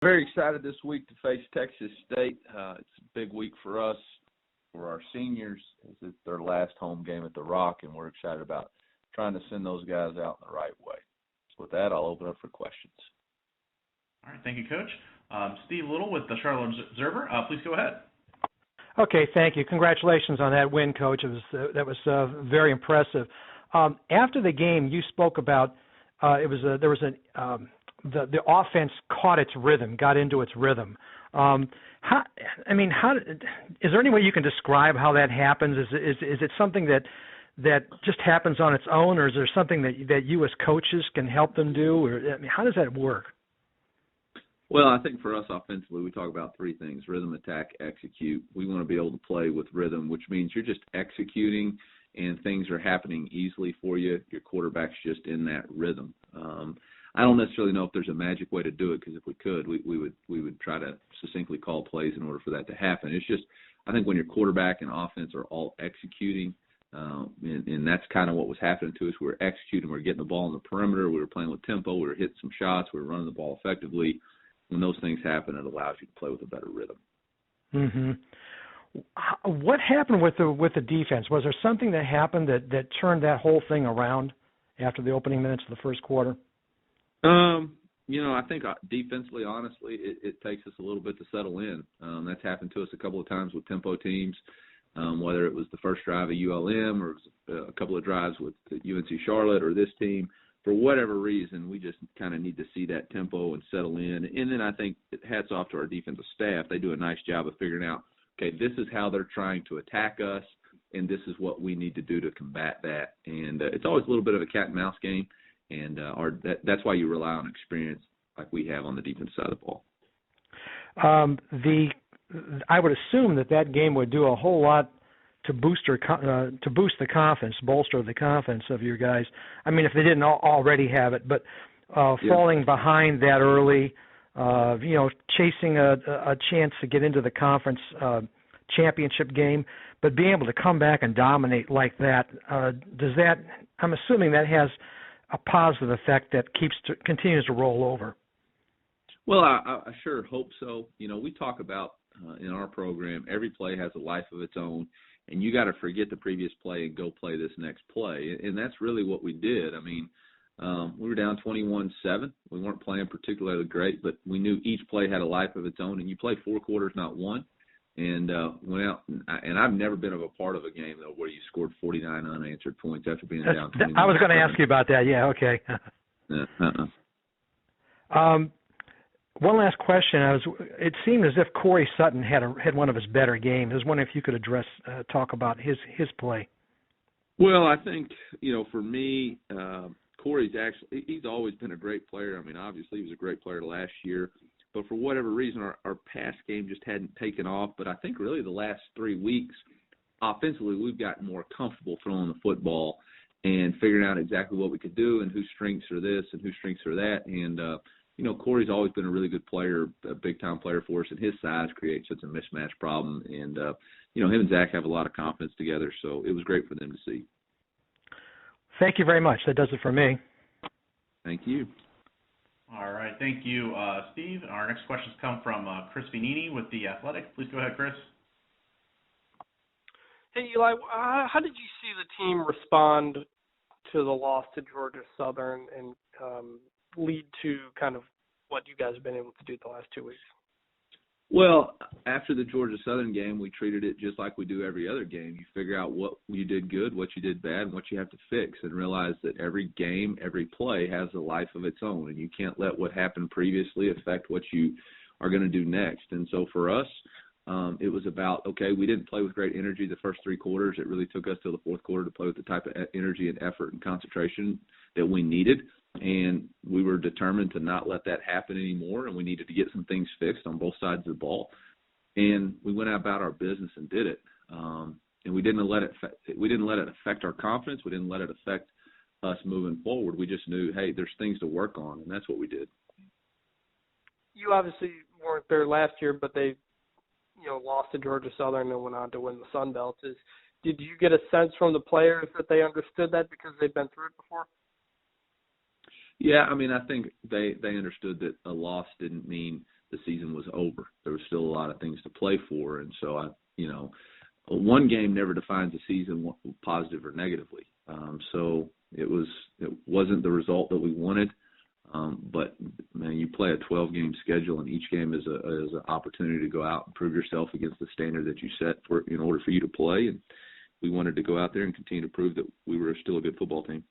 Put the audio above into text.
Very excited this week to face Texas State. It's a big week for us, for our seniors. It's their last home game at the Rock, and we're excited about trying to send those guys out in the right way. So with that, I'll open up for questions. All right, thank you, Coach. Steve Little with the Charlotte Observer. Please go ahead. Okay, thank you. Congratulations on that win, Coach. That was very impressive. After the game, you spoke about the offense caught its rhythm, got into its rhythm. Is there any way you can describe how that happens? Is it something that just happens on its own, or is there something that you as coaches can help them do? Or how does that work? Well, I think for us offensively, we talk about three things: rhythm, attack, execute. We want to be able to play with rhythm, which means you're just executing and things are happening easily for you. Your quarterback's just in that rhythm. I don't necessarily know if there's a magic way to do it, because if we could, we would try to succinctly call plays in order for that to happen. It's just, I think when your quarterback and offense are all executing, and that's kind of what was happening to us. We were executing, we were getting the ball on the perimeter, we were playing with tempo, we were hitting some shots, we were running the ball effectively. When those things happen, it allows you to play with a better rhythm. Mm-hmm. What happened with the defense? Was there something that happened that turned that whole thing around after the opening minutes of the first quarter? I think defensively, honestly, it takes us a little bit to settle in. That's happened to us a couple of times with tempo teams, whether it was the first drive of ULM or it was a couple of drives with UNC Charlotte or this team. For whatever reason, we just kind of need to see that tempo and settle in. And then I think hats off to our defensive staff. They do a nice job of figuring out, okay, this is how they're trying to attack us, and this is what we need to do to combat that. And it's always a little bit of a cat and mouse game, and that's why you rely on experience like we have on the defense side of the ball. I would assume that game would do a whole lot to boost the confidence, bolster the confidence of your guys. I mean, if they didn't already have it, but falling behind that early, chasing a chance to get into the conference championship game, but being able to come back and dominate like that, I'm assuming that has a positive effect that continues to roll over. Well, I sure hope so. We talk about in our program, every play has a life of its own, and you got to forget the previous play and go play this next play. And that's really what we did. I mean, we were down 21-7. We weren't playing particularly great, but we knew each play had a life of its own, and you play 4 quarters, not one. And went out, and I've never been a part of a game, though, where you scored 49 unanswered points after being down 21. I was going to ask you about that. Yeah, okay. One last question. It seemed as if Corey Sutton had one of his better games. I was wondering if you could talk about his play. Well, I think, for me, Corey's he's always been a great player. I mean, obviously he was a great player last year, but for whatever reason, our pass game just hadn't taken off. But I think really the last 3 weeks, offensively, we've gotten more comfortable throwing the football and figuring out exactly what we could do and whose strengths are this and whose strengths are that. And, Corey's always been a really good player, a big-time player for us, and his size creates such a mismatch problem. And, him and Zach have a lot of confidence together, so it was great for them to see. Thank you very much. That does it for me. Thank you. All right. Thank you, Steve. Our next questions come from Chris Vanini with The Athletic. Please go ahead, Chris. Hey, Eli, how did you see the team respond to the loss to Georgia Southern and lead to kind of what you guys have been able to do the last 2 weeks? Well, after the Georgia Southern game, we treated it just like we do every other game. You figure out what you did good, what you did bad, and what you have to fix, and realize that every game, every play has a life of its own, and you can't let what happened previously affect what you are going to do next. And so for us, it was about, okay, we didn't play with great energy the first 3 quarters. It really took us till the fourth quarter to play with the type of energy and effort and concentration that we needed. And we were determined to not let that happen anymore, and we needed to get some things fixed on both sides of the ball. And we went about our business and did it. And we didn't let it affect our confidence. We didn't let it affect us moving forward. We just knew, hey, there's things to work on, and that's what we did. You obviously weren't there last year, but they, lost to Georgia Southern and went on to win the Sun Belt. Did you get a sense from the players that they understood that because they've been through it before? Yeah, I mean, I think they understood that a loss didn't mean the play for. And so one game never defines a season positive or negatively. So it wasn't the result that we wanted. But man, you play a 12-game schedule, and each game is an opportunity to go out and prove yourself against the standard that you set in order for you to play. And we wanted to go out there and continue to prove that we were still a good football team.